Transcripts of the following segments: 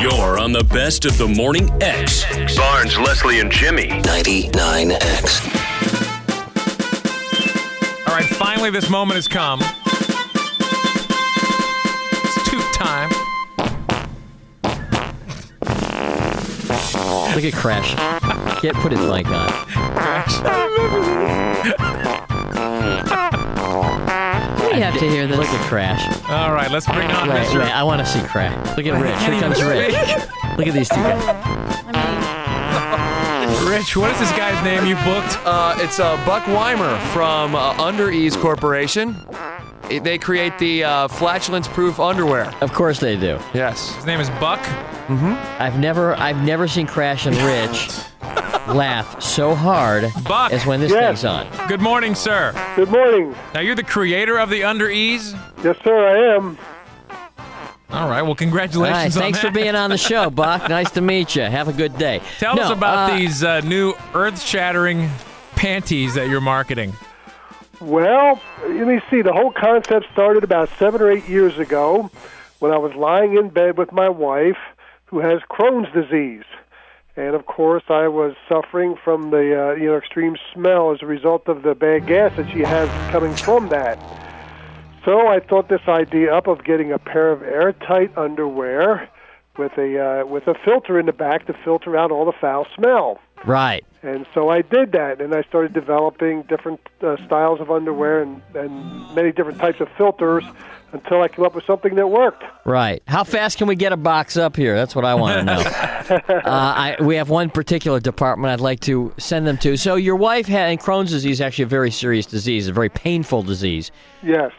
You're on the best of the morning X. Barnes, Leslie, and Jimmy. 99X. All right, finally this moment has come. It's toot time. Look at Crash. Put his mic on. Crash. We have to hear this. Look at Crash. All right, let's bring on Right, Mr. I want to see Crash. Look at Rich. Here comes Rich. Look at these two guys. Rich, what is this guy's name you've booked? It's Buck Weimer from Underease Corporation. They create the flatulence-proof underwear. Of course they do. Yes. His name is Buck. Mm-hmm. I've never seen Crash and Rich laugh so hard Buck. as when this thing's on. Good morning, sir. Good morning. Now, you're the creator of the Underease? Yes, sir, I am. All right, well, All congratulations right, on thanks that. for being on the show, Buck. Nice to meet you. Have a good day. Tell us about these new earth-shattering panties that you're marketing. Well, let me see. The whole concept started about 7 or 8 years ago when I was lying in bed with my wife who has Crohn's disease. And, of course, I was suffering from the extreme smell as a result of the bad gas that she has coming from that. So I thought this idea up of getting a pair of airtight underwear with a filter in the back to filter out all the foul smell. Right. And so I did that, and I started developing different styles of underwear and many different types of filters until I came up with something that worked. Right. How fast can we get a box up here? That's what I want to know. We have one particular department I'd like to send them to. So your wife had Crohn's disease, actually a very serious disease, a very painful disease. Yes.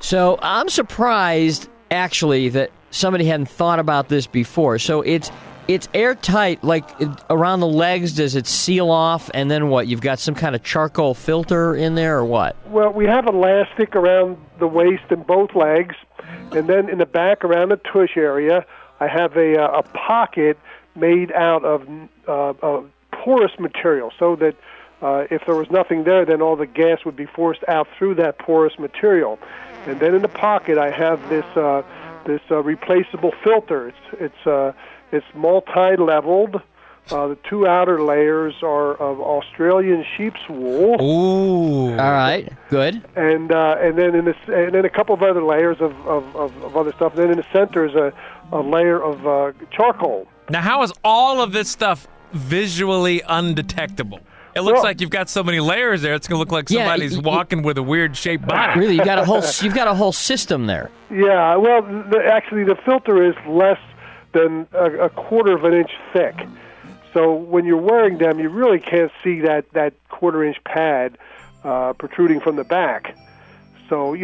So I'm surprised, actually, that somebody hadn't thought about this before. So it's airtight, like around the legs. Does it seal off? And then what? You've got some kind of charcoal filter in there, or what? Well, we have elastic around the waist and both legs, and then in the back around the tush area, I have a pocket made out of porous material, so that if there was nothing there, then all the gas would be forced out through that porous material. And then in the pocket, I have this replaceable filter. It's multi-leveled. The two outer layers are of Australian sheep's wool. Ooh! All right, good. And then a couple of other layers of other stuff. And then in the center is a layer of charcoal. Now, how is all of this stuff visually undetectable? It looks like you've got so many layers there. It's gonna look like somebody's walking with a weird shaped body. Really, you've got a whole system there. Yeah. Well, actually, the filter is less than a quarter of an inch thick. So when you're wearing them, you really can't see that quarter-inch pad protruding from the back. So,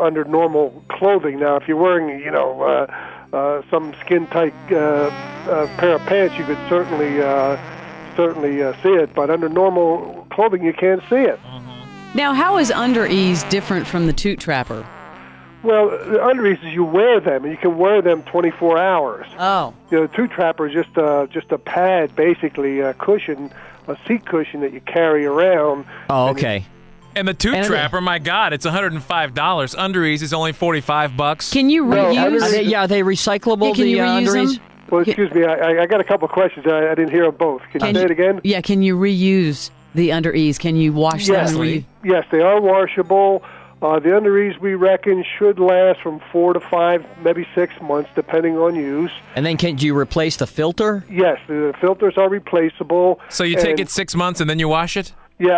under normal clothing. Now, if you're wearing, some skin-tight pair of pants, you could certainly see it. But under normal clothing, you can't see it. Now, how is Underease different from the Toot Trapper? Well, the Underease is you wear them, and you can wear them 24 hours. Oh. The Toot Trapper is just a pad, basically, a cushion, a seat cushion that you carry around. Oh, okay. And the Toot Trapper, my God, it's $105. Underease is only $45. Can you reuse? Are they recyclable? Yeah, can you reuse Underease? them? Well, excuse me, I got a couple of questions. I didn't hear them both. Can you say it again? Yeah, can you reuse the Underease? Can you wash them? Yes, they are washable. The Underease, we reckon, should last from 4 to 5, maybe 6 months, depending on use. And then do you replace the filter? Yes, the filters are replaceable. So you take it 6 months and then you wash it? Yeah.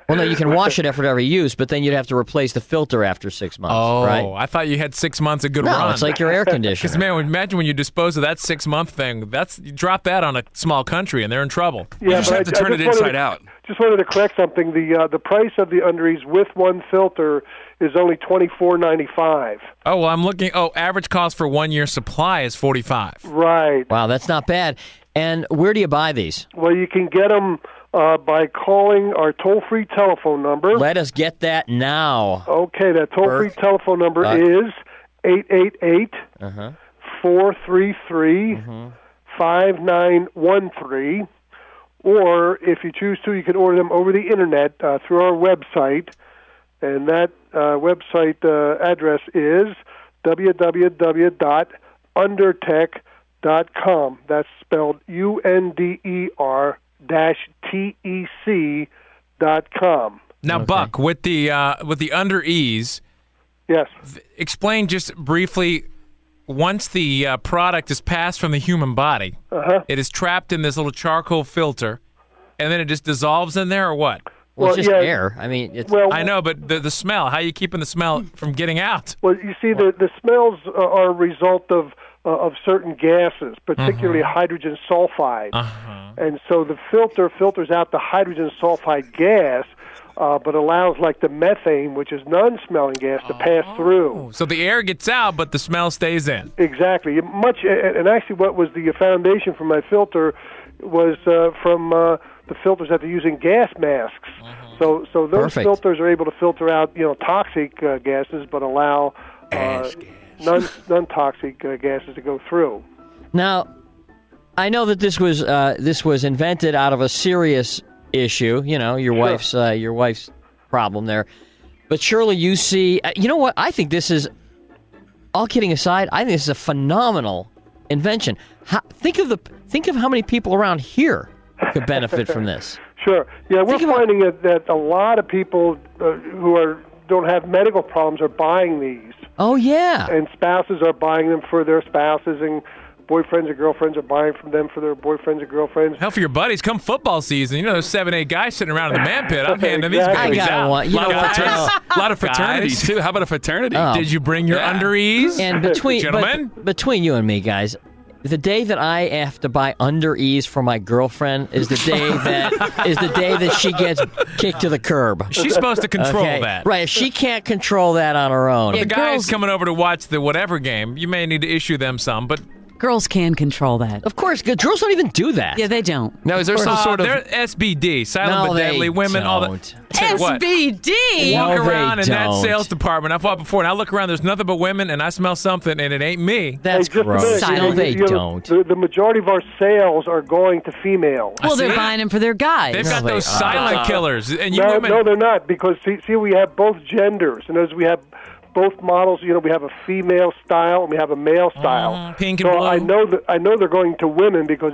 Well, no, you can wash it after every use, but then you'd have to replace the filter after 6 months, right? Oh, I thought you had 6 months of good No, run. it's like your air conditioner. Because, man, imagine when you dispose of that 6 month thing, you drop that on a small country and they're in trouble. Yeah, You just have to turn it inside out. Just wanted to correct something. The price of the Underease with one filter is only $24.95. Oh, well, I'm looking. Oh, average cost for 1 year supply is $45. Right. Wow, that's not bad. And where do you buy these? Well, you can get them by calling our toll-free telephone number. Let us get that now. Okay, that toll-free telephone number is 888-433-5913. Or if you choose to, you can order them over the Internet through our website. And that website address is www.undertech.com. That's spelled UNDER-TEC.com. Now, Buck, with the Underease, Yes. explain just briefly. Once the product is passed from the human body, it is trapped in this little charcoal filter, and then it just dissolves in there, or what? Well, it's just air. I mean, it's... Well, I know, but the smell. How are you keeping the smell from getting out? Well, you see, the smells are a result of certain gases, particularly hydrogen sulfide. And so the filter filters out the hydrogen sulfide gas, but allows like the methane, which is non-smelling gas, to pass through. So the air gets out, but the smell stays in. Exactly. And actually what was the foundation for my filter was from the filters that they're using gas masks. So those Perfect. filters are able to filter out, toxic gases, but allow non-toxic gases to go through. Now, I know that this was invented out of a serious issue. Your wife's problem there. But surely you see, you know what? I think this is, all kidding aside, I think this is a phenomenal invention. Think of how many people around here could benefit from this. Sure. Yeah, we're finding that a lot of people who don't have medical problems are buying these. Oh, yeah. And spouses are buying them for their spouses, and boyfriends or girlfriends are buying from them for their boyfriends or girlfriends. Hell, for your buddies, come football season, there's 7, 8 guys sitting around in the man pit. I'm handing these Exactly. babies out. A lot of fraternities, too. How about a fraternity? Oh. Did you bring your Underease? And between you and me, guys, the day that I have to buy Underease for my girlfriend is the day that she gets kicked to the curb. She's supposed to control that. Right. If she can't control that on her own. The guys coming over to watch the whatever game, you may need to issue them some, but Girls can control that. Of course, girls don't even do that. Yeah, they don't. Now, is there some sort of... They're SBD, silent No, but deadly they women, all that. don't. Tell you what, SBD? No, walk they around in that don't. sales department. I've walked before, and I look around, there's nothing but women, and I smell something, and it ain't me. That's Hey, just a gross. minute. No, they don't. The majority of our sales are going to females. Well, they're see? buying them for their guys. They've got they those are. silent killers, and you No, women... no, they're not, because see, we have both genders, and as we have both models, we have a female style and we have a male style. Pink and so blue. I know they're going to women because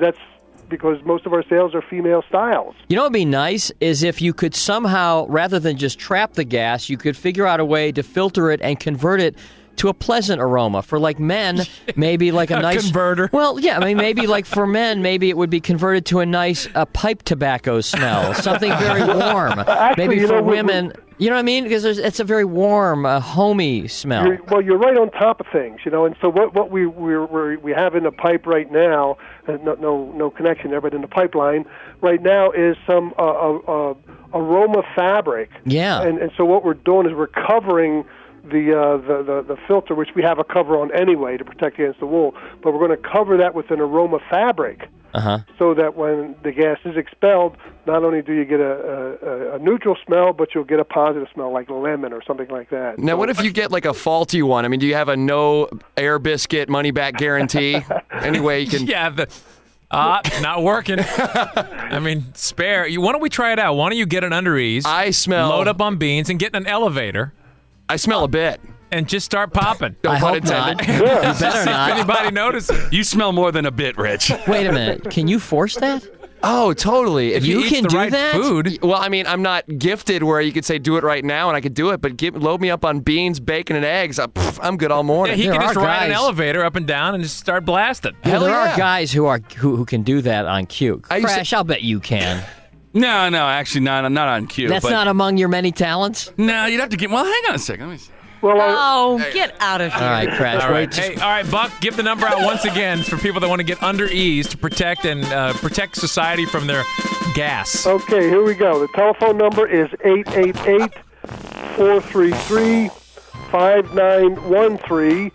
most of our sales are female styles. You know what would be nice is if you could somehow, rather than just trap the gas, you could figure out a way to filter it and convert it to a pleasant aroma. For like men, maybe like a nice converter. Well, yeah, I mean maybe like for men, maybe it would be converted to a nice pipe tobacco smell, something very warm. Actually, maybe for women, you know what I mean? Because it's a very warm, homey smell. You're right on top of things, and so what we have in the pipe right now, no connection there, but in the pipeline right now is some aroma fabric. Yeah. And so what we're doing is we're covering the filter, which we have a cover on anyway to protect against the wool, but we're going to cover that with an aroma fabric, so that when the gas is expelled, not only do you get a neutral smell, but you'll get a positive smell like lemon or something like that. Now, what if you get like a faulty one? I mean, do you have a no air biscuit money back guarantee? Anyway, you can. Yeah, not working. I mean, spare. Why don't we try it out? Why don't you get an Underease? I smell. Load up on beans and get in an elevator. I smell a bit. And just start popping. No I pun hope not. intended. You better If not. anybody notices. You smell more than a bit, Rich. Wait a minute. Can you force that? Oh, totally. If you You eat can the do right that? food. Well, I mean, I'm not gifted where you could say do it right now, and I could do it, but load me up on beans, bacon, and eggs. I'm good all Yeah, morning. he There can just are ride an guys- elevator up and down and just start blasting. Well, there yeah. are guys who can do that on cue. I used to- Crash, I'll bet you can. No, actually, not on cue. That's but, not among your many talents. No, you'd have to get. Well, hang on a second. Let me see. Well, Oh, get out of here. All right, Crash. All right, wait just- hey, all right, Buck, give the number out once again for people that want to get Underease to protect and protect society from their gas. okay, here we go. The telephone number is 888-433-5913,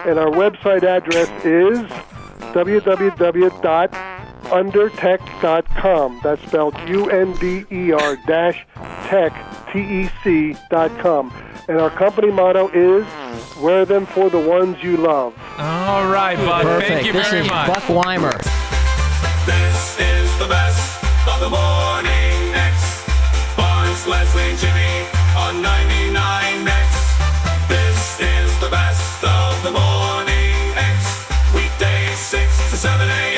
and our website address is www.undertech.com. That's spelled UNDER-tech.com. And our company motto is, wear them for the ones you love. All right, Buck, Perfect. thank you This very is much. Buck Weimer. This is the best of the morning X. Barnes, Leslie, Jimmy on 99 X. This is the best of the morning X. Weekdays 6 to 7 a.m.